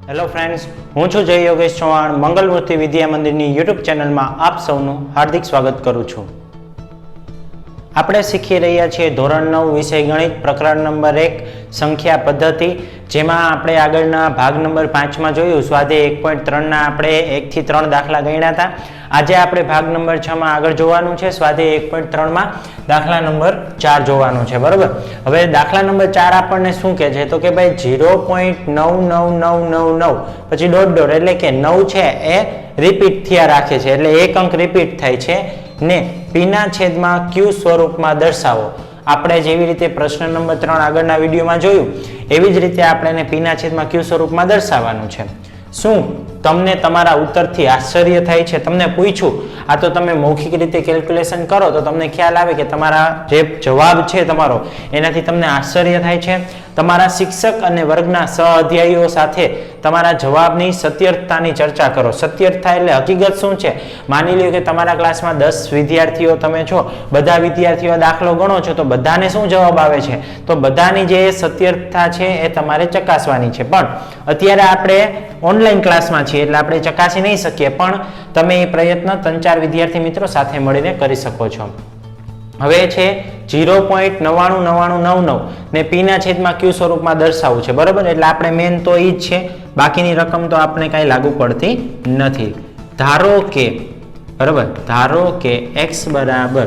Hello friends, હું છું જય યોગેશ ચૌહાણ. મંગલમૂર્તિ વિદ્યા મંદિરની યુટ્યુબ ચેનલમાં આપ સૌનું હાર્દિક સ્વાગત કરું છું. આપણે શીખી રહ્યા છીએ ધોરણ 9 વિષય ગણિત પ્રકરણ નંબર 1 સંખ્યા પદ્ધતિ, જેમાં આપણે આગળના ભાગ નંબર 5માં જોયું સ્વાધ્યાય 1.3ના આપણે 1 થી 3 દાખલા ગણ્યા હતા. આજે આપણે ભાગ નંબર 6માં આગળ જોવાનું છે. સ્વાધ્યાય 1.3માં દાખલા નંબર 4 જોવાનું છે. બરોબર, હવે દાખલા નંબર 4 આપણને શું કહે છે તો કે ભાઈ 0.99999 પછી ડોટ ડોટ એટલે કે 9 છે એ રિપીટ થયા રાખે છે, એટલે એક અંક રિપીટ થાય છે ને પીના છેદમાં ક્યુ સ્વરૂપમાં દર્શાવો. આપણે જેવી રીતે પ્રશ્ન નંબર 3 આગળના વિડીયોમાં જોયું એવી જ રીતે આપણે એને પીના છેદમાં ક્યુ સ્વરૂપમાં દર્શાવવાનું છે. શું તમને તમારા ઉત્તરથી આશ્ચર્ય થાય છે? તમને પૂછ્યું, આ તો તમે મૌખિક રીતે કેલ્ક્યુલેશન કરો તો તમને ખ્યાલ આવે કે તમારા જે જવાબ છે તમારો એનાથી તમને આશ્ચર્ય થાય છે. તમારા શિક્ષક અને વર્ગના સહઅધ્યાયીઓ સાથે તમારા જવાબની સત્યર્થતાની ચર્ચા કરો. સત્યર્થતા એટલે હકીકત શું છે? માની લ્યો કે તમારા ક્લાસમાં 10 વિદ્યાર્થીઓ તમે છો, બધા વિદ્યાર્થીઓ દાખલો ગણો છો તો બધાને શું જવાબ આવે છે, તો બધાની જે સત્યર્થતા છે એ તમારે ચકાસવાની છે. પણ અત્યારે આપણે ઓનલાઈન ક્લાસમાં છીએ એટલે આપણે ચકાસી નહીં શકીએ, પણ તમે એ પ્રયત્ન 3-4 વિદ્યાર્થી મિત્રો સાથે મળીને કરી શકો છો. હવે છે 0.9999 ને પીના છેદમાં ક્યુ સ્વરૂપમાં દર્શાવવું છે. બરોબર, એટલે આપણે મેન તો ઈ જ છે, બાકીની રકમ તો આપણે કાંઈ લાગુ પડતી નથી. ધારો કે બરોબર, ધારો કે x બરાબર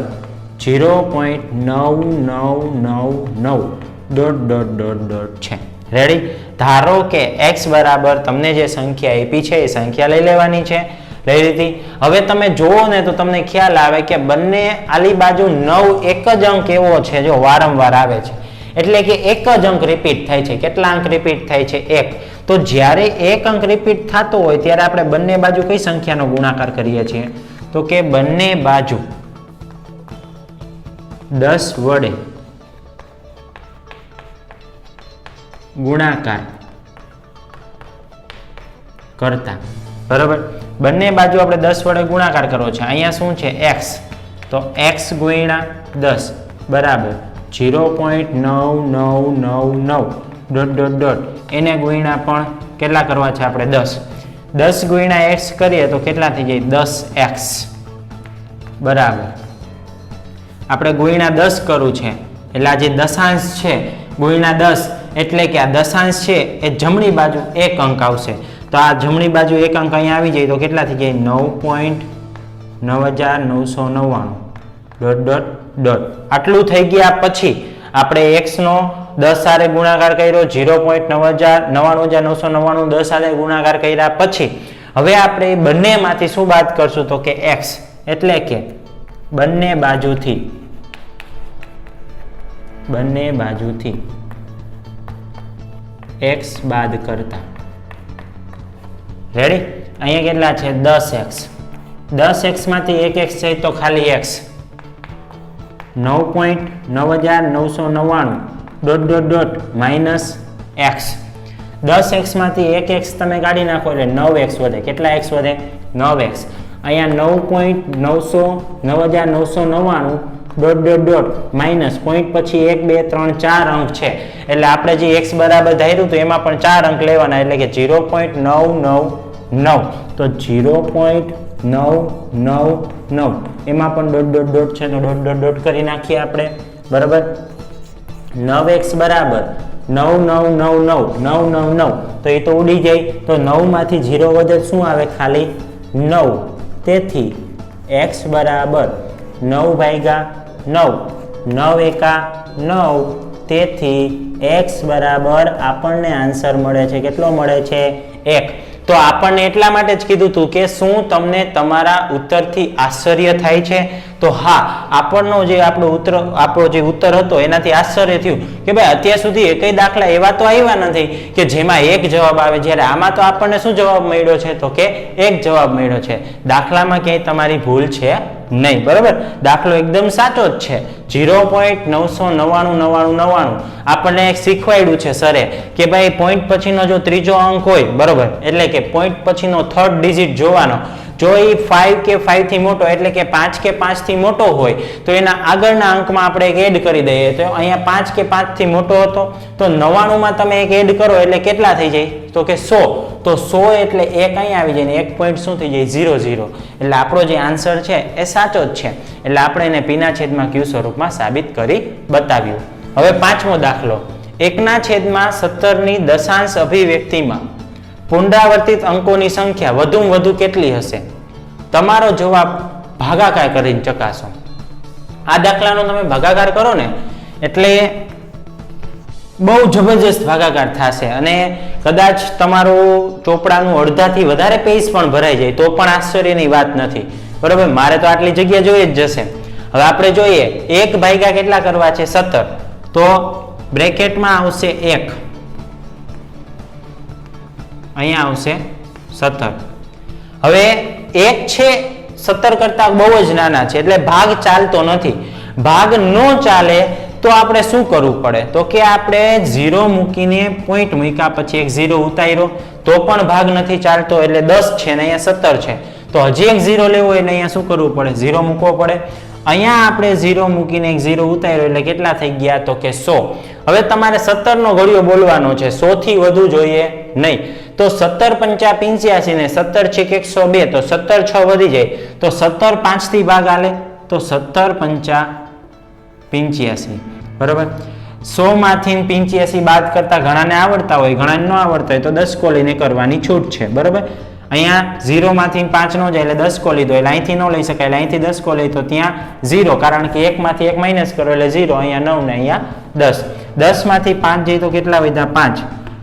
0.9999 ડોટ ડોટ ડોટ ડોટ છે. રેડી? ધારો કે x બરાબર તમને જે સંખ્યા આપી છે એ સંખ્યા લઈ લેવાની છે. લઈ લીધી. હવે તમે જુઓ ને તો તમને ખ્યાલ આવે કે બંને આલી બાજુ 9 એક જ અંક એવો છે જો વારંવાર આવે છે, એટલે કે એક જ અંક રિપીટ થાય છે. કેટલા અંક રિપીટ થાય છે? 1. તો જ્યારે એક અંક રિપીટ થતો હોય ત્યારે આપણે બંને બાજુ કઈ સંખ્યાનો ગુણાકાર કરીએ છીએ તો કે બંને બાજુ 10 વડે ગુણાકાર કરતા. બરાબર, બંને બાજુ આપણે 10 વડે ગુણાકાર કરવો છે. અહીંયા શું છે? x. તો x ગુણ્યા 10 બરાબર 0.9999 ડોટ ડોટ ડોટ એને ગુણ્યા પણ કેટલા કરવા છે આપણે? 10 ગુણ્યા x કરીએ તો કેટલા થઈ જાય? 10x બરાબર આપણે ગુણ્યા 10 કરવું છે એટલે આ જે દશાંશ છે ગુણ્યા 10 એટલે કે આ દશાંશ છે એ જમણી બાજુ એક અંક આવશે. તો આ જમણી બાજુ એક અંક અહીંયા આવી જાય તો કેટલા થઈ જાય? 9.9999 ડોટ ડોટ ડોટ. આટલું થઈ ગયા પછી આપણે x નો 10 સાથે ગુણાકાર કર્યો, 0.99999 10 સાથે ગુણાકાર કર્યા પછી હવે આપણે બંનેમાંથી શું બાદ કરશું તો કે x, એટલે કે બંને બાજુથી x બાદ કરતા. રેડી? અહીંયા કેટલા છે? 10x. 10x માંથી 1x છે તો ખાલી x. 9.9999 dot dot dot minus x. 10x માંથી 1x તમે કાઢી નાખો એટલે 9x વધે. કેટલા x વધે? 9x. અહીંયા 9.9999 dot dot dot minus point પછી 1 2 3 4 અંક છે એટલે આપણે જે x બરાબર ધાર્યું તો એમાં પણ 4 અંક લેવાના, એટલે કે 0.999. તો 0.999 એમાં પણ ડોટ ડોટ ડોટ છે તો ડોટ ડોટ ડોટ કરી નાખીએ આપણે. બરાબર, 9x બરાબર 9999 તો એ તો ઉડી જાય. તો 9 માંથી 0 વધે શું આવે? ખાલી 9. તેથી x બરાબર 9 ભાગ્યા 9, 9 એકા 9. તેથી x બરાબર આપણને આન્સર મળે છે. કેટલો મળે છે? 1. તો આપણને એટલા માટે જ કીધું હતું કે શું તમને તમારા ઉત્તરથી આશ્ચર્ય થાય છે? તો હા, આપણો જે ઉત્તર હતો એનાથી આશ્ચર્ય થયું કે ભાઈ અત્યાર સુધી એકય દાખલા એવા તો આવ્યા નથી કે જેમાં એક જવાબ આવે, જ્યારે આમાં તો આપણને શું જવાબ મળ્યો છે તો કે એક જવાબ મળ્યો છે. દાખલામાં ક્યાંય તમારી ભૂલ છે નહીં. બરાબર, દાખલો એકદમ સાચો જ છે. 0.99999 આપણને એક શીખવાડ્યું છે સરે કે ભાઈ પોઈન્ટ પછીનો જો ત્રીજો અંક હોય, બરોબર, એટલે કે પોઈન્ટ પછીનો થર્ડ ડિજિટ જોવાનો. જો એ 5 કે 5 થી મોટો એટલે કે 5 કે 5 થી મોટો હોય તો એના આગળના અંકમાં આપણે એક એડ કરી દઈએ. તો અહીંયા 5 કે 5 થી મોટો હતો તો 99 માં તમે એક એડ કરો એટલે કેટલા થઈ જાય? તો કે 100. તો 100 એટલે એક અહીંયા આવી જાય ને એક પોઈન્ટ શું થઈ જાય? 0 0. એટલે આપણો જે આન્સર છે એ સાચો જ છે. એટલે આપણે એને p ના છેદમાં q સ્વરૂપમાં સાબિત કરી બતાવ્યું. હવે પાંચમો દાખલો, 1 ના છેદમાં 17 ની દશાંશ અભિવ્યક્તિમાં પુનરાવર્તિત અંકોની સંખ્યા વધુમાં વધુ કેટલી હશે? તમારો જવાબ ભાગાકાર કરીને ચકાસો. આ દાખલાનો તમે ભાગાકાર કરો ને એટલે બહુ જબરજસ્ત ભાગાકાર થશે અને કદાચ તમારું ચોપડાનું અડધાથી વધારે પેજ પણ ભરાઈ જાય તો પણ આશ્ચર્યની વાત નથી. બરોબર, મારે તો આટલી જગ્યા જોઈ જ જશે. હવે આપણે જોઈએ 1 ભાગ્યા કેટલા કરવા છે? 17. તો બ્રેકેટમાં આવશે 1, અહીંયા આવશે 17. હવે 1 છે 17 કરતા બહુ જ નાના છે એટલે ભાગ ચાલતો નથી. ભાગ ન ચાલે તો આપણે શું કરવું પડે? તો કે આપણે 0 મૂકીને પોઈન્ટ મૂક્યા પછી એક 0 ઉતાર્યો તો પણ ભાગ નથી ચાલતો એટલે 10 છે ને અહીંયા 17 છે. તો હજી એક 0 લેવો હોય એટલે અહીંયા શું કરવું પડે? 0 મૂકવો પડે. અહીંયા આપણે 0 મૂકીને એક 0 ઉતાર્યો એટલે કેટલા થઈ ગયા? તો કે 100. હવે તમારે 17 નો ઘડિયો બોલવાનો છે, 100 થી વધુ જોઈએ નહીં. તો 17 પંચા 85 ને 17 છેક 102 તો 17 6 વધી જાય તો 17 5 થી ભાગ આલે તો 17 પંચા 85. બરોબર, 100 માંથી 85 બાદ કરતા ઘણાને આવડતા હોય, ઘણાને ન આવડતા હોય તો 10 કોલીને કરવાની છૂટ છે. બરોબર, અહીંયા 0 માંથી 5 નો જાય એટલે 10 કો લીધો એટલે અહીંથી ન લઈ શકાય એટલે અહીંથી 10 કો લઈ તો ત્યાં 0 કારણ કે 1 માંથી 1 માઇનસ કરો એટલે 0. અહીંયા 9 ને અહીંયા 10. 10 માંથી 5 જાય તો કેટલા વધ્યા? 5.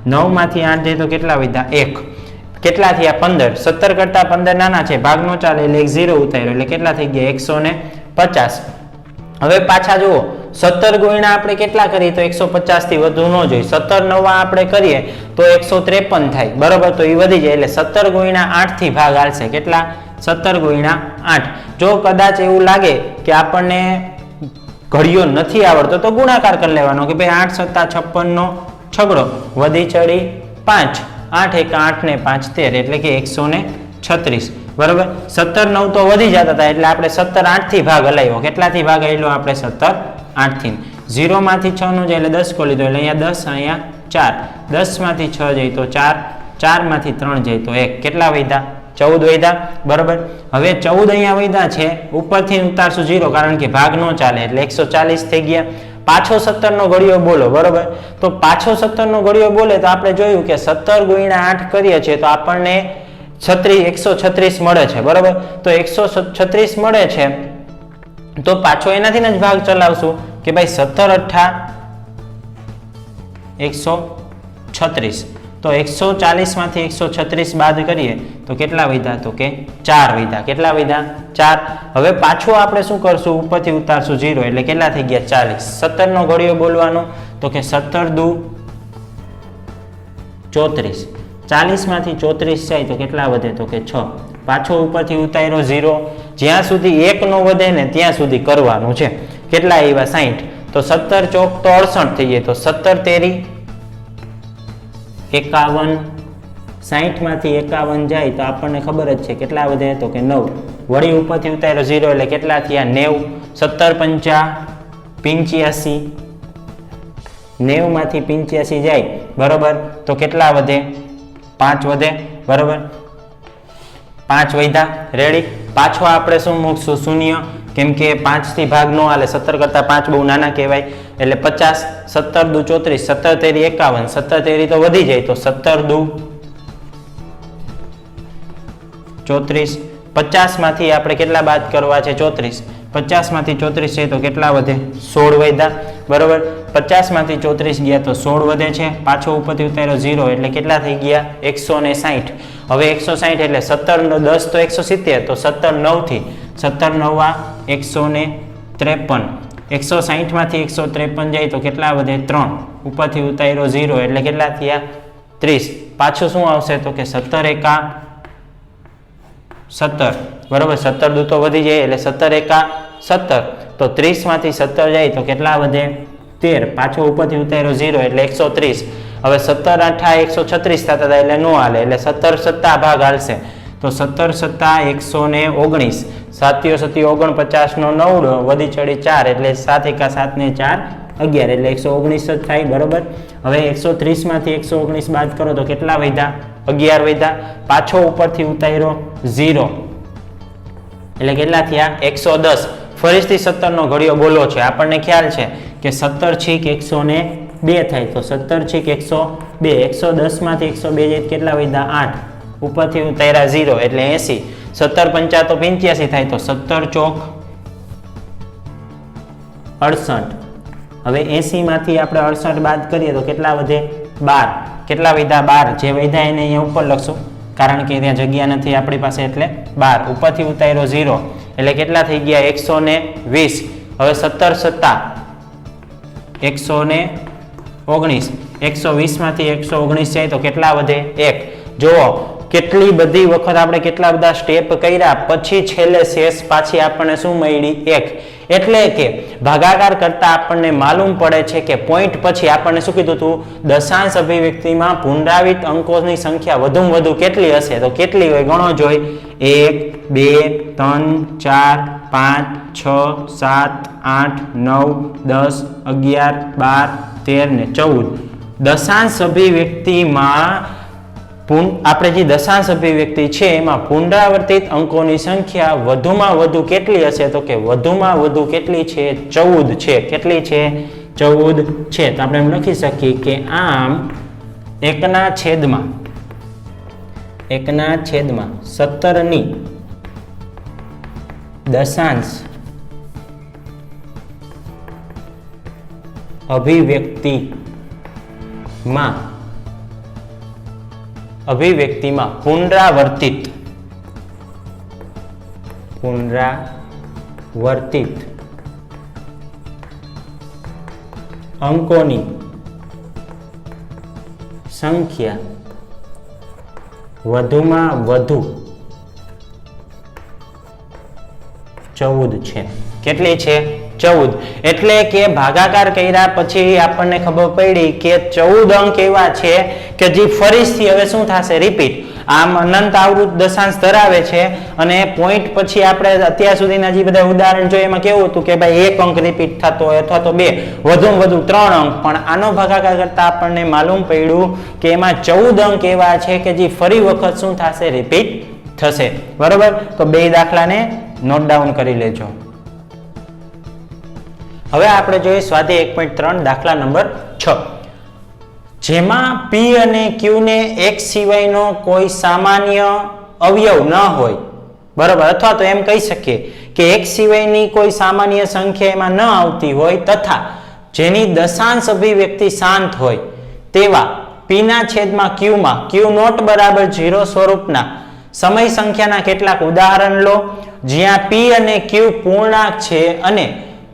9 માંથી 8 જાય તો કેટલા વધ્યા? 1. કેટલા થયા? 15. 17 કરતા 15 નાના છે, ભાગ નો ચાલે એટલે એક 0 ઉતાર્યો એટલે કેટલા થઈ ગયા? 150. હવે પાછા જુઓ 17 ગુણ્યા આપણે કેટલા કરીએ તો 150 થી વધુ ન જોઈએ. 17 નવા આપણે કરીએ તો 153 થાય. બરોબર, તો એ વધી જાય એટલે 17 ગુણ્યા 8 થી ભાગ આલશે. કેટલા? 17 ગુણ્યા 8. જો કદાચ એવું લાગે કે આપણને ઘડિયો નથી આવડતો તો ગુણાકાર કરી લેવાનો કે ભાઈ 8 સત્તા 56 નો છગડો વધી ચડી 5, 8 1 8 ને 5 13 એટલે કે 136. બરોબર, 17 9 તો વધી જતા હતા એટલે આપણે 17 8 થી ભાગ હલાવ્યો. કેટલાથી ભાગ આવેલો આપણે? 17 8 થી. 0 માંથી 6 નો જાય એટલે 10 કો લીધો એટલે અહીંયા 10, અહીંયા 4. 10 માંથી 6 જાય તો 4, 4 માંથી 3 જાય તો 1. કેટલા વધ્યા? 14 વધ્યા. બરોબર, હવે 14 અહીંયા વધ્યા છે, ઉપરથી ઉતારશું 0 કારણ કે ભાગ નો ચાલે એટલે 140 થઈ ગયા. પાછો 17 નો ઘડિયો બોલો. બરોબર, તો પાછો 17 નો ઘડિયો બોલે તો આપણે જોયું કે 17 ગુણ્યા 8 કરીએ છીએ તો આપણને 136 મળે છે. બરોબર, તો 136 મળે છે તો પાછો એનાથી જ ભાગ ચલાવશું કે ભાઈ 17 અઠ્ઠા 136. તો 140 માંથી 136 બાદ કરીએ તો કેટલા વધ્યા? તો કે 4 વધ્યા. કેટલા વધ્યા? 4. હવે પાછું આપણે શું કરશું? ઉપરથી ઉતારશું 0 એટલે કેટલા થઈ ગયા? 40. 17 નો ઘડિયો બોલવાનો તો કે 17 દુ 34. 40 માંથી 34 જાય તો કેટલા વધે? તો કે 6. પાછો ઉપરથી ઉતાર્યો 0. જ્યાં સુધી 1 નો વધે ને ત્યાં સુધી કરવાનું છે. કેટલા આવ્યા? 60. તો 17 ચોક તો 68 થઈ જાય તો 17 તેરી 51. 60 માંથી 51 જાય તો આપણને ખબર જ છે કેટલા વધે? તો કે 9. વળી ઉપરથી ઉતાર્યો 0 એટલે કેટલા થયા? 90. 17 પંચા 85. 90 માંથી 85 જાય. બરોબર, તો કેટલા વધે? 5 વધે. બરોબર, 5 વધ્યા. રેડી, પાછો આપણે શું મૂકશું? શૂન્ય, કેમ કે 5 થી ભાગ નો હાલે. 17 કરતા 5 બહુ નાના કહેવાય એટલે 50. 17 દુ 34. 17 તેરી 51. 17 તેરી તો વધી જાય તો 17 દુ 34. 50 માંથી આપણે કેટલા બાદ કરવા છે? 34. 50 માંથી 34 છે તો કેટલા વધે? 16 વધ્યા. બરોબર, 50 માંથી 34 ગયા તો 16 વધે છે. પાછો ઉપરથી ઉતાર્યો 0 એટલે કેટલા થઈ ગયા? 160. હવે 160 એટલે 17 નો 10 તો 170 તો 17 9 થી 17 9 153. 160 માંથી 153 જાય તો કેટલા વધે? 3. ઉપરથી ઉતાર્યો 0 એટલે કેટલા થયા? 30. પાછું શું આવશે? તો કે 17 એકા 17. બરોબર, 17 દુ તો વધી જાય એટલે 17 એકા 17. તો 30 માંથી 17 જાય તો કેટલા વધે? 13. પાછો ઉપરથી ઉતાર્યો 0 એટલે 130. હવે 17 8 136 થતા હતા એટલે નો હાલે એટલે 17 સત્તા ભાગ હાલશે તો 17 સત્તા 119, 7 સતી 49 નો 9 વધી ચડી 4 એટલે 7 એકા 7 ને 4 11 એટલે 119 જ થાય, બરોબર. હવે 130 માંથી 119 બાદ કરો તો કેટલા વધ્યા? 11 વધ્યા. પાછો ઉપરથી ઉતાર્યો 0 એટલે કેટલા થયા? 110. ફરીથી 17 નો ઘડિયો બોલો છે, આપણને ખ્યાલ છે કે 17 છીક 102 થાય, તો 17 છીક 102, 110 માંથી 102 જાય કેટલા વધ્યા? 8. ઉપરથી ઉતાર્યા 0 એટલે 80. 17 પંચા તો 85 થાય, તો 17 ચોક 68. હવે 80 માંથી આપણે 68 બાદ કરીએ તો કેટલા વધે? 12. કેટલા વધ્યા? 12. જે વધ્યા એને અહીંયા ઉપર લખશું કારણ કે ત્યાં જગ્યા નથી આપણી પાસે, એટલે 12. ઉપરથી ઉતાર્યો 0 એટલે કેટલા થઈ ગયા? 120. હવે 17 સત્તા 119, 120 માંથી 119 જાય તો કેટલા વધે? 1. જુઓ કેટલી બધી વખત આપણે કેટલા બધા સ્ટેપ કર્યા પછી છેલ્લે શેષ પાછી આપણને શું મળી? 1. એટલે કે ભાગાકાર કરતા આપણને માલુમ પડે છે કે પોઈન્ટ પછી આપણને શું કીધું હતું? દશાંશ અભિવ્યક્તિમાં પુનરાવર્તિત અંકોની સંખ્યા વધુમાં વધુ કેટલી હશે? તો કેટલી હોય? ગણો જોઈ. 1 2 3 4 5 6 7 8 9 10 11 12 13 ને 14. દશાંશ અભિવ્યક્તિમાં આપણે જે દશાંશ અભિવ્યક્તિ છે એમાં પુનરાવર્તિત અંકોની સંખ્યા વધુમાં વધુ કેટલી હશે? તો કે વધુમાં વધુ કેટલી છે? 14 છે. કેટલી છે? 14 છે. તો આપણે એમ લખી શકીએ કે આમ 1/17 ની દશાંશ અભિવ્યક્તિમાં પુનરાવર્તિત અંકોની સંખ્યા વધુમાં વધુ 14 છે. કેટલી છે? 14. એટલે કે ભાગાકાર કર્યા પછી આપણને ખબર પડી કે 14 અંક એવા છે કે જે ફરીથી હવે શું થશે? રિપીટ. આમ અનંત આવૃત દશાંશ ધરાવે છે અને પોઈન્ટ પછી આપણે અત્યાર સુધીના જે બધા ઉદાહરણ જોઈએ એમાં કેવું હતું કે ભાઈ 1 અંક રિપીટ થતો હોય અથવા તો 2, વધુમાં વધુ 3 અંક. પણ આનો ભાગાકાર કરતા આપણને માલુમ પડ્યું કે એમાં 14 અંક એવા છે કે જે ફરી વખત શું થશે? રિપીટ થશે, બરોબર. તો બે દાખલાને નોટ ડાઉન કરી લેજો. હવે આપણે જોઈએ સ્વાધ્યાય 1.3 દાખલા નંબર 6, જેમાં P અને Q ને x સિવાયનો કોઈ સામાન્ય અવયવ ન હોય, બરાબર. અથવા તો એમ કહી શકીએ કે x સિવાયની કોઈ સામાન્ય સંખ્યા એમાં ન આવતી હોય તથા જેની દશાંશ અભિવ્યક્તિ શાંત હોય તેવા P ના છેદમાં Q માં Q નોટ બરાબર 0 સ્વરૂપના સમય સંખ્યાના કેટલાક ઉદાહરણ લો જ્યાં P અને Q પૂર્ણાંક છે અને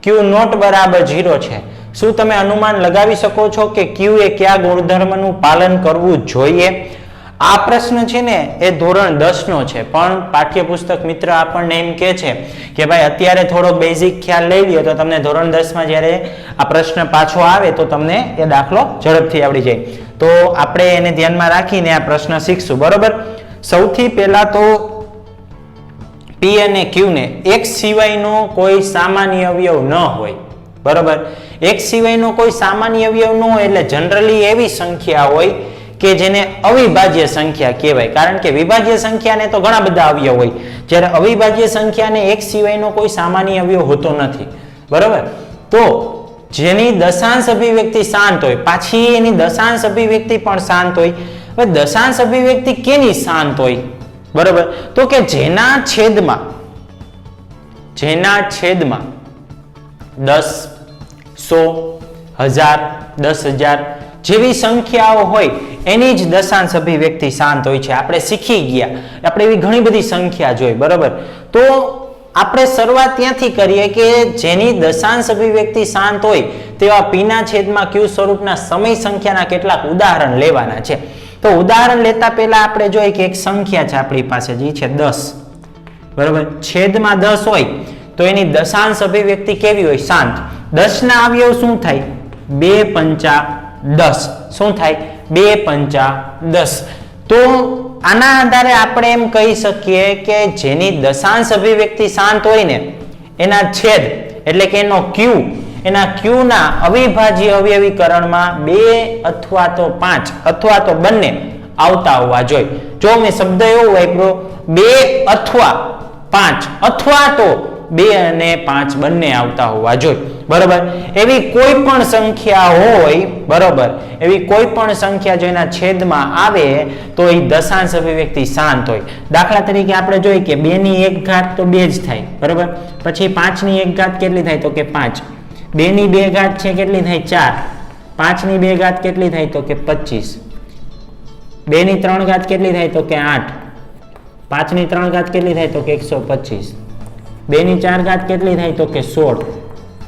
Q નોટ બરાબર 0 છે. શું તમે અનુમાન લગાવી શકો છો કે Q એ કયા ગુણધર્મનું પાલન કરવું જોઈએ? આ પ્રશ્ન છે ને એ ધોરણ 10 નો છે, પણ પાઠ્યપુસ્તક મિત્ર આપણને એમ કહે છે કે ભાઈ અત્યારે થોડો બેઝિક ખ્યાલ લઈ લ્યો તો તમને ધોરણ 10 માં જ્યારે આ પ્રશ્ન પાછો આવે તો તમને એ દાખલો ઝડપથી આવડી જાય. તો આપણે એને ધ્યાનમાં રાખીને આ પ્રશ્ન શીખશું, બરોબર. સૌથી પહેલા તો P અને Q ને x સિવાયનો કોઈ સામાન્ય અવયવ ન હોય, બરોબર. x સિવાયનો કોઈ સામાન્ય અવયવ ન હોય એટલે જનરલી એવી સંખ્યા હોય કે જેને અવિભાજ્ય સંખ્યા કહેવાય, કારણ કે વિભાજ્ય સંખ્યાને તો ઘણા બધા અવયવ હોય, જ્યારે અવિભાજ્ય સંખ્યાને x સિવાયનો કોઈ સામાન્ય અવયવ હોતો નથી, બરોબર. તો જેની દશાંશ અભિવ્યક્તિ શાંત હોય, પાછી એની દશાંશ અભિવ્યક્તિ પણ શાંત હોય. હવે દશાંશ અભિવ્યક્તિ કેની શાંત હોય? બરોબર. તો કે જેના છેદમાં 10, 100, 1000, 10,000 જેવી સંખ્યાઓ હોય એની જ દશાંશ અભિવ્યક્તિ શાંત હોય છે. આપણે શીખી ગયા, આપણે એવી ઘણી બધી સંખ્યા જોઈ, બરોબર. તો આપણે શરૂઆત ત્યાંથી કરીએ કે જેની દશાંશ અભિવ્યક્તિ શાંત હોય તેવા P ના છેદમાં Q સ્વરૂપના સમય સંખ્યાના કેટલાક ઉદાહરણ લેવાના છે. તો ઉદાહરણ લેતા પહેલા આપણે જોઈએ કે એક સંખ્યા છે આપણી પાસે જે છે 10, બરોબર. છેદમાં 10 હોય તો એની દશાંશ અભિવ્યક્તિ કેવી હોય? શાંત. 10 ના અવયવ શું થાય? 2 × 5 = 10. શું થાય? 2 × 5 = 10. તો આના આધારે આપણે એમ કહી શકીએ કે જેની દશાંશ અભિવ્યક્તિ શાંત હોય ને એના છેદ એટલે કે એનો ક્યુ, એના ક્યુ ના અવિભાજ્ય અવયવીકરણમાં 2 અથવા તો 5 અથવા તો બંને આવતા હોવા જોઈએ. જો મેં શબ્દ એવો વાપર્યો 2 અથવા 5 અથવા તો 2 અને 5 બંને આવતા હોવા જોઈએ. બરોબર, એવી કોઈ પણ સંખ્યા હોય, બરોબર, એવી કોઈ પણ સંખ્યા જો એના છેદમાં આવે તો એ દશાંશ અભિવ્યક્તિ શાંત હોય. દાખલા તરીકે આપણે જોઈએ કે 2 ની 1 ઘાત તો 2 જ થાય, બરોબર. પછી 5 ની 1 ઘાત કેટલી થાય તો કે 5. 2 ની 2 ઘાત છે કેટલી થાય 4. 5 ની 2 ઘાત કેટલી થાય તો કે 25. 2 ની 3 ઘાત કેટલી થાય તો કે 8. 5 ની 3 ઘાત કેટલી થાય તો કે 125. 2 ની 4 ઘાત કેટલી થાય તો કે 16.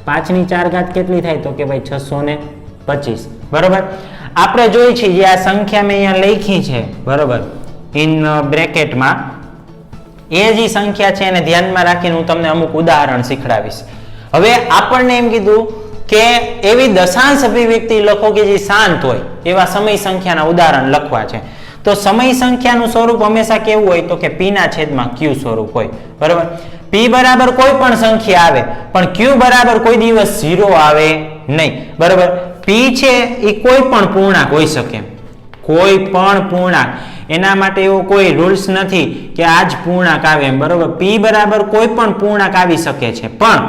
5 ની 4 ઘાત કેટલી થાય તો કે ભાઈ 625. બરોબર, આપણે જોઈ છે જે આ સંખ્યા મેં અહીંયા લખી છે, બરોબર, ઇન બ્રેકેટમાં, એ જે સંખ્યા છે એને ધ્યાનમાં રાખીને હું તમને અમુક ઉદાહરણ શીખડાવીશ. હવે આપણને એમ કીધું કે એવી દશાંશ અભિવ્યક્તિ લખો કે જે શાંત હોય, એવા સમય સંખ્યાના ઉદાહરણ લખવા છે. તો સમય સંખ્યાનું સ્વરૂપ હંમેશા કેવું હોય તો કે p ના છેદમાં q સ્વરૂપ હોય. બરોબર, p બરાબર કોઈ પણ સંખ્યા આવે પણ q બરાબર કોઈ દિવસ 0 આવે નહીં. બરોબર, p છે એ કોઈ પણ પૂર્ણાંક હોઈ શકે, કોઈ પણ પૂર્ણાંક, એના માટે એવો કોઈ રૂલ્સ નથી કે આ જ પૂર્ણાંક આવે એમ. બરોબર, p બરાબર કોઈ પણ પૂર્ણાંક આવી શકે છે પણ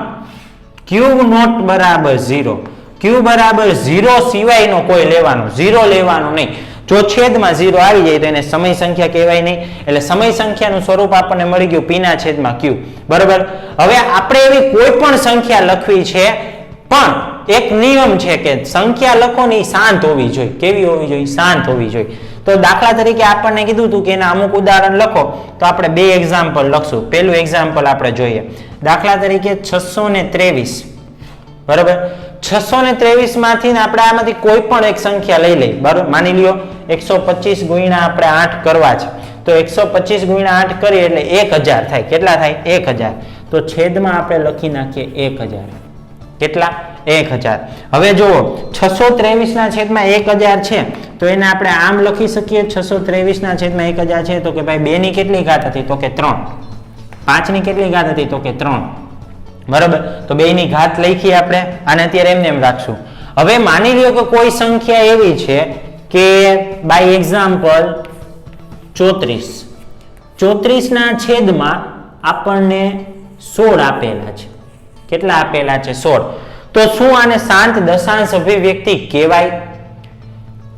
q નોટ બરાબર 0, q બરાબર 0 સિવાયનો કોઈ લેવાનો, 0 લેવાનો નહીં. જો છેદમાં 0 આવી જાય તો એને સમય સંખ્યા કહેવાય નહીં. એટલે સમય સંખ્યાનું સ્વરૂપ આપણને મળી ગયું p ના છેદમાં q. બરોબર, હવે આપણે એવી કોઈ પણ સંખ્યા લખવી છે પણ એક નિયમ છે કે સંખ્યા લખો ને શાંત હોવી જોઈએ. કેવી હોવી જોઈએ? શાંત હોવી જોઈએ. તો દાખલા તરીકે આપણને કીધું હતું કે એના અમુક ઉદાહરણ લખો, તો આપણે 2 એક્ઝામ્પલ લખશું. પહેલું એક્ઝામ્પલ આપણે જોઈએ, દાખલા તરીકે 623. બરોબર, 623 માંથી આપણે આમાંથી કોઈ પણ એક સંખ્યા લઈ લઈ. બરોબર, માની લ્યો 125 ગુણ્યા આપણે 8 કરવા છે, તો 125 ગુણ્યા 8 કરીએ એટલે 1000 થાય. કેટલા થાય? 1000. તો છેદમાં આપણે લખી નાખીએ 1000. કેટલા? 1000. હવે જુઓ 623 ના છેદમાં 1000 છે તો એને આપણે આમ લખી શકીએ, 623 ના છેદમાં 1000 છે તો કે ભાઈ 2 ની કેટલી ઘાત હતી તો કે 3. 5 ની કેટલી ઘાત હતી તો કે 3. બરાબર, તો 2 ની ઘાત લખી આપણે, આને અત્યારે એમને એમ રાખશું. હવે માની લ્યો કે કોઈ સંખ્યા એવી છે કે બાય એક્ઝામ્પલ 34. 34 ના છેદમાં આપણને 16 આપેલા છે. કેટલા આપેલા છે? 16. તો શું આને શાંત દશાંશ અભિવ્યક્તિ કહેવાય?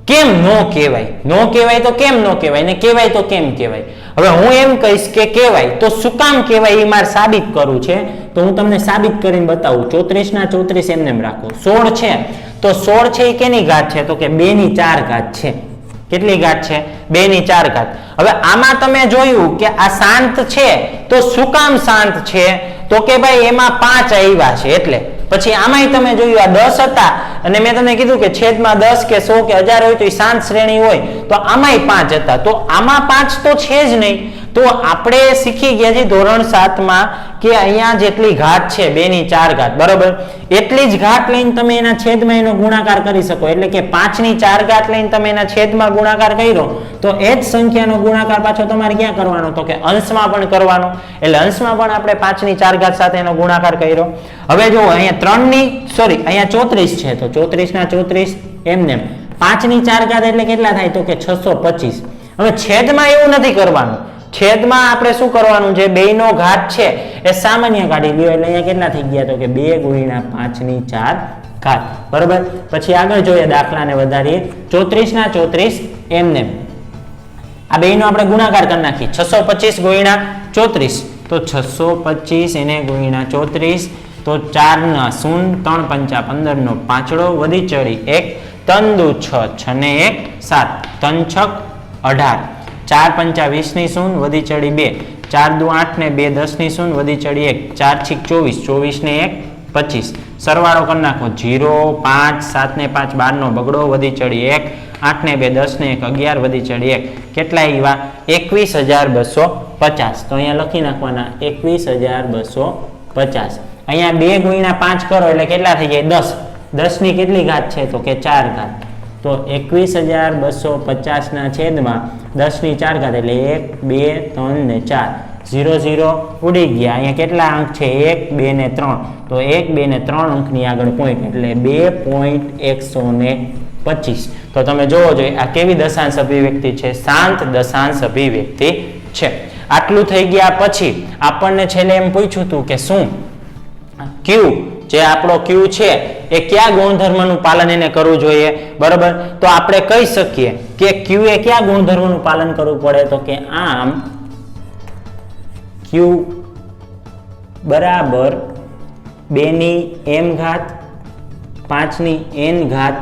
કેમ નો કહેવાય? નો કહેવાય તો કેમ નો કહેવાય, ને કહેવાય તો કેમ કહેવાય? હવે હું એમ કહીશ કે કહેવાય, તો શું કામ કહેવાય એ મારે સાબિત કરવું છે. તો હું તમને સાબિત કરીને બતાવું. 34 ના 34 એમને એમ રાખો. 16 છે તો 16 છે એ કેની ઘાત છે તો કે 2 ની 4 ઘાત છે. કેટલી ઘાત છે? 2 ની 4 ઘાત. હવે આમાં તમે જોયું કે આ શાંત છે તો શું કામ શાંત છે તો કે ભાઈ એમાં 5 આવ્યા છે એટલે. પછી આમાંય તમે જોયું આ 10 હતા અને મેં તમને કીધું કે છેદમાં 10 કે 100 કે 1000 હોય તો એ શાંત શ્રેણી હોય, તો આમાંય 5 હતા. તો આમાં 5 તો છે જ નહીં. તો આપણે શીખી ગયા છીએ ધોરણ 7 માં કે અહીંયા જેટલી ઘાત છે 2 ની 4 ઘાત, બરોબર, એટલી જ ઘાત લઈને તમે એના છેદમાં એનો ગુણાકાર કરી શકો. એટલે કે 5 ની 4 ઘાત લઈને તમે એના છેદમાં ગુણાકાર કર્યો તો એ જ સંખ્યાનો ગુણાકાર પાછો તમારે ક્યાં કરવાનો તો કે અંશમાં પણ કરવાનો. એટલે અંશમાં પણ આપણે 5 ની 4 ઘાત સાથે એનો ગુણાકાર કર્યો. હવે જો અહીંયા 3 ની અહીંયા 34 છે તો 34 ના 34 એમને 5 ની 4 ઘાત એટલે કેટલા થાય તો કે 625. હવે છેદમાં એવું નથી કરવાનું. છેદમાં આપણે શું કરવાનું છે? 2 નો ઘાત છે એ સામાન્ય કાઢી લ્યો. એટલે અહીંયા કેટલા થઈ ગયા તો કે 2 ગુણ્યા 5 ની 4 ઘાત. બરોબર, પછી આગળ જોઈએ, દાખલાને વધારીએ. 34 ના 34 એમને આ 2 નો આપણે ગુણાકાર કરી નાખીએ. 625 ગુણ્યા 34 તો 625 એને ગુણ્યા 34 તો 4 ના 0, 3 પંચા 15 નો પાંચડો વધી ચડી 1, 3 દુ 6, 6 ને 1 7, 3 6 18, 4 પંચા 20 ની 0 વધી ચડી 2, 4 દુ 8 ને 2 10 ની 0 વધી ચડી 1, 4 છીક 24, 24 ને 1 25. સરવાળો કરી નાખો. 0 5 7 ને 5 12 નો બગડો વધી ચડી 1, 8 ને 2 10 ને 1 11 વધી ચડી 1. કેટલા આવ્યા? 21250. તો અહીંયા લખી નાખવાના 21250. અહીંયા 2 ગુણ્યા 5 કરો એટલે કેટલા થઈ જાય? 10. 10 ની કેટલી ઘાત છે તો કે 4 ઘાત. તો 21,250 ના છેદમાં 10 ની 4 ઘાત એટલે 1 2 3 ને 4 0 0 ઉડી ગયા. અહીંયા કેટલા અંક છે? 1 2 ને 3. તો 1 2 ને 3 અંકની આગળ પોઈન્ટ એટલે 2.125. તો તમે જોવો જોઈએ આ કેવી દશાંશ અભિવ્યક્તિ છે? શાંત દશાંશ અભિવ્યક્તિ છે. આટલું થઈ ગયા પછી આપણને છેલ્લે એમ પૂછ્યું હતું કે શું Q જે આપણો Q છે એ કયા ગુણધર્મનું પાલન એને કરવું જોઈએ? બરાબર, તો આપણે કહી શકીએ કે Q એ કયા ગુણધર્મનું પાલન કરવું પડે? તો કે આમ Q બરાબર 2 ની m ઘાત 5 ની n ઘાત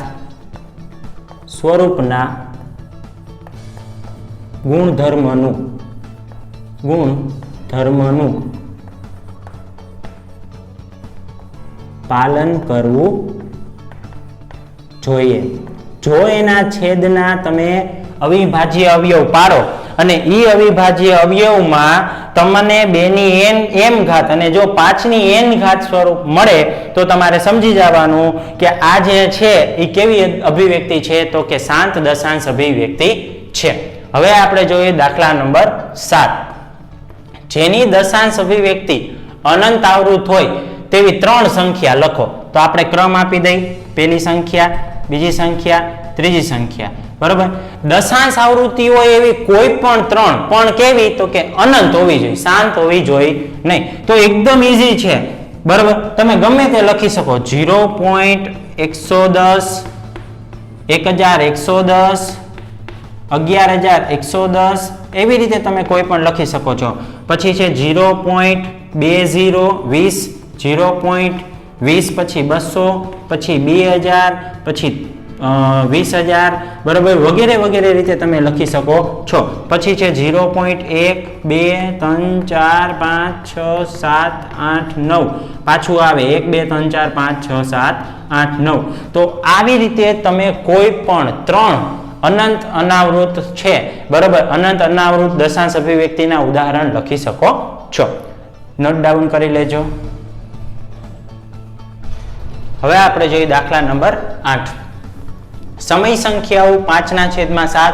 સ્વરૂપના ગુણધર્મનું પાલન કરવું જોઈએ. જો એના છેદના તમે અવિભાજ્ય અવયવ પાડો અને ઈ અવિભાજ્ય અવયવમાં તમને 2 ની m ઘાત અને જો 5 ની n ઘાત સ્વરૂપ મળે તો તમારે સમજી જવાનું કે આ જે છે એ કેવી અભિવ્યક્તિ છે? તો કે શાંત દશાંશ અભિવ્યક્તિ છે. હવે આપણે જોઈએ દાખલા નંબર 7. જેની દશાંશ અભિવ્યક્તિ અનંત આવૃત હોય તેવી 3 સંખ્યા લખો. તો આપણે ક્રમ આપી દઈ, પહેલી સંખ્યા, બીજી સંખ્યા, ત્રીજી સંખ્યા. બરોબર, દશાંશ આવૃત્તિ હોય એવી કોઈ પણ 3 પણ કેવી? તો કે અનંત હોવી જોઈએ, શાંત હોવી જોઈએ નહીં. તો એકદમ ઈઝી છે. બરોબર, તમે ગમે તે લખી શકો. 0.110, 1110, 1110 એવી રીતે તમે કોઈ પણ લખી શકો છો. પછી છે 0.20, 0.20, પછી 200, પછી 2000, પછી 20,000. બરાબર, વગેરે વગેરે રીતે તમે લખી શકો છો. પછી છે 0.1, 2, 3, 4, 5, 6, 7, 8, 9 પાછું આવે 1, 2, 3, 4, 5, 6, 7, 8, 9. તો આવી રીતે તમે કોઈ પણ 3 અનંત અનાવૃત છે, બરાબર, અનંત અનાવૃત દશાંશ અભિવ્યક્તિના ઉદાહરણ લખી શકો છો. નોટ ડાઉન કરી લેજો. હવે આપણે જોઈએ દાખલા નંબર 8. સમય સંખ્યાઓ 5/7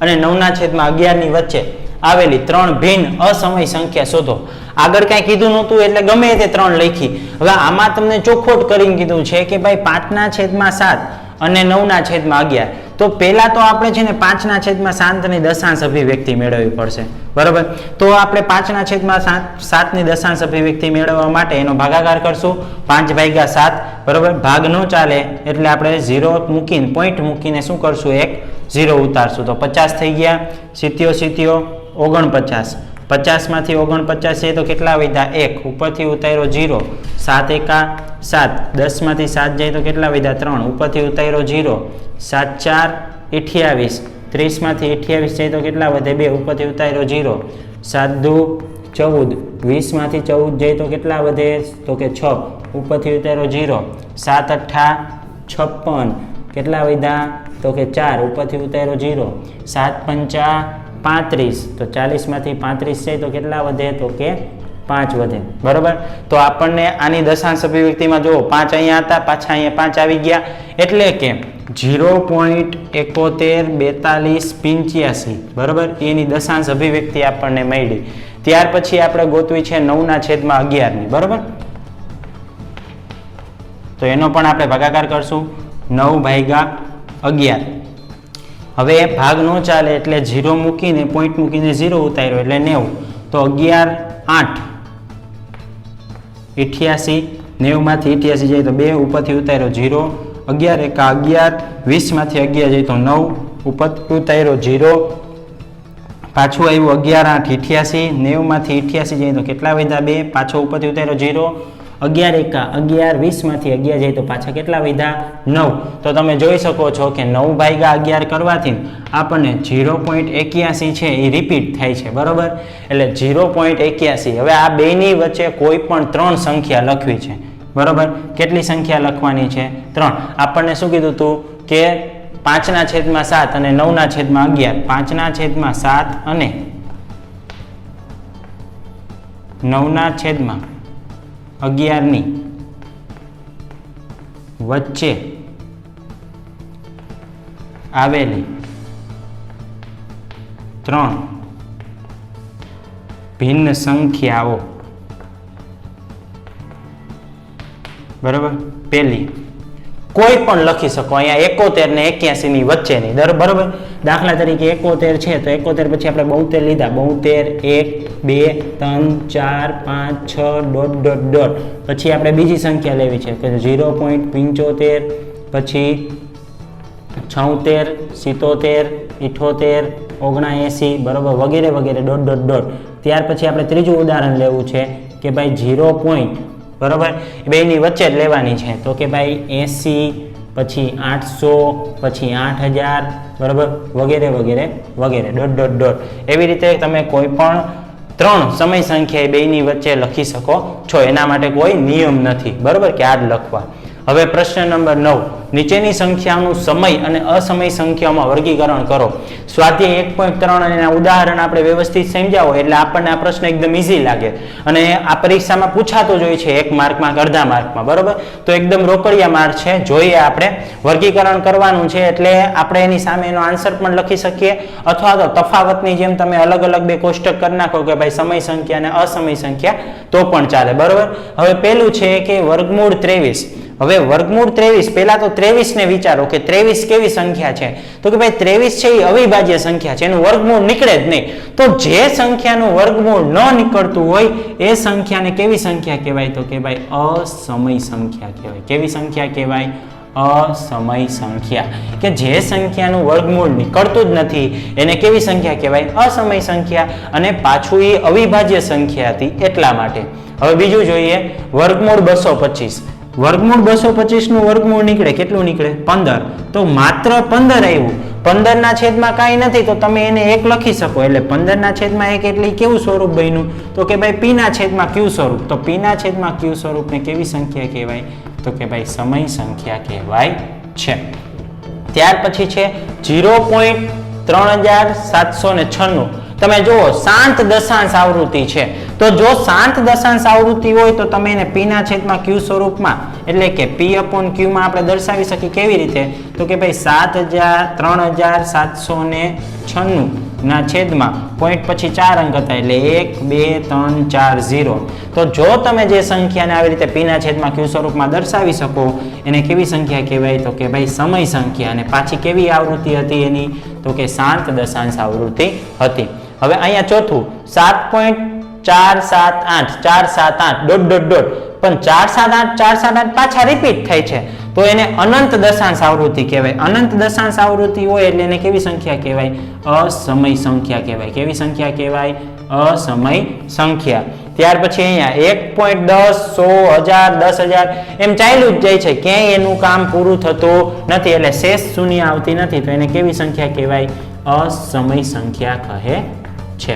અને 9/11 ની વચ્ચે આવેલી 3 ભિન્ન અસમય સંખ્યા શોધો. આગળ કઈ કીધું નહોતું એટલે ગમે તે 3 લખી. હવે આમાં તમને ચોખવટ કરીને કીધું છે કે ભાઈ 5/7 અને 9/11. તો પહેલા તો આપણે છે ને 5/7 ની દશાંશ અભિવ્યક્તિ મેળવવી પડશે. બરાબર, તો આપણે 5/7 ની દશાંશ અભિવ્યક્તિ મેળવવા માટે એનો ભાગાકાર કરશું. 5/7. બરાબર, ભાગ ન ચાલે એટલે આપણે 0 મૂકીને પોઈન્ટ મૂકીને શું કરશું? એક 0 ઉતારશું. તો 50 થઈ ગયા. 70 49. 50 માંથી 49 છે તો કેટલા વધ્યા? 1. ઉપરથી ઉતાર્યો 0. 7 એકા 7. 10 માંથી 7 જાય તો કેટલા વધ્યા? 3. ઉપરથી ઉતાર્યો 0. 7 4 28. 30 માંથી 28 જાય તો કેટલા વધે? 2. ઉપરથી ઉતાર્યો 0. 7 2 14. 20 માંથી 14 જાય તો કેટલા વધે? તો કે 6. ઉપરથી ઉતાર્યો 0. 7 8 56. કેટલા વધ્યા? તો કે 4. ઉપરથી ઉતાર્યો 0. 7 5 35. તો 40 માંથી 35 છે તો કેટલા વધે? તો કે 5 વધે. બરોબર, તો આપણને આની દશાંશ અભિવ્યક્તિમાં જુઓ 5 અહીંયા હતા, પાછા અહીંયા 5 આવી ગયા એટલે કે 0.714285. બરોબર, એની દશાંશ અભિવ્યક્તિ આપણને મળી. ત્યાર પછી આપણે ગોતવી છે 9/11 ની. બરોબર, તો એનો પણ આપણે ભાગાકાર કરશું. 9/11. હવે ભાગ ન ચાલે એટલે 0 મૂકીને પોઈન્ટ મૂકીને 0 ઉતાર્યો એટલે 90. તો 11 8 88. 90 માંથી 88 જાય તો 2. ઉપરથી ઉતાર્યો 0. 11 એકા 11. 20 માંથી 11 જાય તો 9. ઉપરથી ઉતાર્યો 0. પાછું આવ્યું 11 8 88. 90 માંથી 88 જાય તો કેટલા વધ્યા? 2. પાછો ઉપરથી ઉતાર્યો 0. 11 એકા 11. 20 માંથી 11 જાય તો પાછા કેટલા વધ્યા? 9. તો તમે જોઈ શકો છો કે 9/11 કરવાથી આપણને 0.81 છે એ રિપીટ થાય છે. બરોબર, એટલે 0.81. હવે આ બેની વચ્ચે કોઈ પણ 3 સંખ્યા લખવી છે. બરોબર, કેટલી સંખ્યા લખવાની છે? 3. આપણને શું કીધું હતું કે 5/7 અને 9/11. 5/7 અને 9/11 ની વચ્ચે આવેલી 3 ભિન્ન સંખ્યાઓ, બરાબર, પહેલી કોઈ પણ લખી શકો, અહીંયા 71 ને 81 ની વચ્ચેની, બરાબર. દાખલા તરીકે 71 છે તો 71 પછી આપણે 72 લીધા, 72 1 2 3 4 5 6 ડોટ ડોટ ડોટ, પછી આપણે બીજી સંખ્યા લેવી છે કે 0.75, પછી 76 77 78 79, બરાબર, વગેરે વગેરે ડોટ ડોટ ડોટ. ત્યાર પછી આપણે ત્રીજું ઉદાહરણ લેવું છે કે ભાઈ 0 પોઈન્ટ, બરાબર, બેની વચ્ચે જ લેવાની છે તો કે ભાઈ 80, પછી 800, પછી 8000, બરાબર, વગેરે વગેરે વગેરે ડોટ ડોટ ડોટ. એવી રીતે તમે કોઈ પણ 3 સમય સંખ્યા બેની વચ્ચે લખી શકો છો, એના માટે કોઈ નિયમ નથી, બરાબર, કે આ જ લખવા. હવે પ્રશ્ન નંબર 9, નીચેની સંખ્યાનું સમય અને અસમય સંખ્યામાં વર્ગીકરણ કરો. સ્વાધ્યાય 1.3 અને એના ઉદાહરણ આપણે વ્યવસ્થિત સમજાવો એટલે આપણને આ પ્રશ્ન એકદમ ઈઝી લાગે અને આ પરીક્ષામાં પૂછાતો જ હોય છે 1 માર્કમાં કે અડધા માર્કમાં, બરાબર. તો એકદમ રોકડિયા માર્ક છે. જોઈએ આપણે વર્ગીકરણ કરવાનું છે એટલે આપણે એની સામે એનો આન્સર પણ લખી શકીએ અથવા તો તફાવતની જેમ તમે અલગ અલગ બે કોષ્ટક કરી નાખો કે ભાઈ સમય સંખ્યા અને અસમય સંખ્યા તો પણ ચાલે, બરાબર. હવે પહેલું છે કે વર્ગમૂળ 23. હવે વર્ગમૂળ 23, પહેલા તો 23 ને વિચારો કે 23 કેવી સંખ્યા છે તો કે ભાઈ 23 છે એ અવિભાજ્ય સંખ્યા છે, એનું વર્ગમૂળ નીકળે જ નહીં. તો જે સંખ્યાનું વર્ગમૂળ ન નીકળતું હોય એ સંખ્યાને કેવી સંખ્યા કહેવાય તો કે ભાઈ અસમય સંખ્યા કહેવાય. કેવી સંખ્યા કહેવાય? અસમય સંખ્યા. કે જે સંખ્યાનું વર્ગમૂળ નીકળતું જ નથી એને કેવી સંખ્યા કહેવાય? અસમય સંખ્યા. અને પાછું એ અવિભાજ્ય સંખ્યા હતી એટલા માટે. હવે બીજું જોઈએ વર્ગમૂળ 225. વર્ગમૂળ 225 નું વર્ગમૂળ નીકળે, કેટલું નીકળે? 15. તો માત્ર 15 આવ્યું, 15 ના છેદમાં કાંઈ નથી તો તમે એને 1 લખી શકો એટલે 15 ના છેદમાં 1 એટલે કેવું સ્વરૂપ બન્યું તો કે ભાઈ p ના છેદમાં q સ્વરૂપ. તો p ના છેદમાં q સ્વરૂપને કેવી સંખ્યા કહેવાય તો કે ભાઈ સમય સંખ્યા કહેવાય છે. ત્યાર પછી છે 0.3796. તમે જુઓ શાંત દશાંશ આવૃત્તિ છે તો જો શાંત દશાંશ આવૃત્તિ હોય તો તમે એને p ના છેદમાં q સ્વરૂપમાં એટલે કે p upon q માં આપણે દર્શાવી શકીએ. કેવી રીતે તો કે ભાઈ 3796 ના છેદમાં પોઈન્ટ પછી 4 અંક હતા એટલે 1 2 3 4 0. તો જો તમે જે સંખ્યાને આવી રીતે p ના છેદમાં q સ્વરૂપમાં દર્શાવી શકો એને કેવી સંખ્યા કહેવાય તો કે ભાઈ સમય સંખ્યા. અને પાછી કેવી આવૃત્તિ હતી એની તો કે શાંત દશાંશ આવૃત્તિ હતી. હવે અહીંયા ચોથું 7.478 ડોટ ડોટ ડોટ, પણ 478 પાછા રિપીટ થાય છે તો એને અનંત દશાંશ આવૃત્તિ કહેવાય. અનંત દશાંશ આવૃત્તિ હોય એટલે એને કેવી સંખ્યા કહેવાય? અસમય સંખ્યા કહેવાય. કેવી સંખ્યા કહેવાય? અસમય સંખ્યા. ત્યાર પછી અહીંયા 1.10 100 1000 એમ ચાલ્યું જ જાય છે, ક્યાંય એનું કામ પૂરું થતું નથી એટલે શેષ શૂન્ય આવતી નથી તો એને કેવી સંખ્યા કહેવાય? અસમય સંખ્યા કહે છે.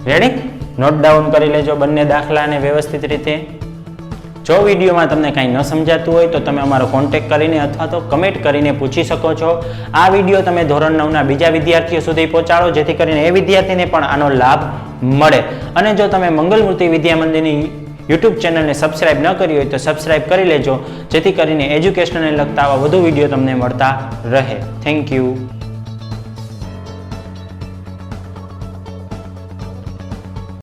રેડી? નોટ ડાઉન કરી લેજો બંને દાખલાને વ્યવસ્થિત રીતે. જો વિડીયોમાં તમને કાંઈ ન સમજાતું હોય તો તમે અમારો કોન્ટેક્ટ કરીને અથવા તો કમેન્ટ કરીને પૂછી શકો છો. આ વિડીયો તમે ધોરણ 9ના બીજા વિદ્યાર્થીઓ સુધી પહોંચાડો જેથી કરીને એ વિદ્યાર્થીને પણ આનો લાભ મળે. અને જો તમે મંગલમૂર્તિ વિદ્યા મંદિરની યુટ્યુબ ચેનલને સબસ્ક્રાઇબ ન કરી હોય તો સબસ્ક્રાઇબ કરી લેજો જેથી કરીને એજ્યુકેશનને લગતા આવા વધુ વિડીયો તમને મળતા રહે. Thank you.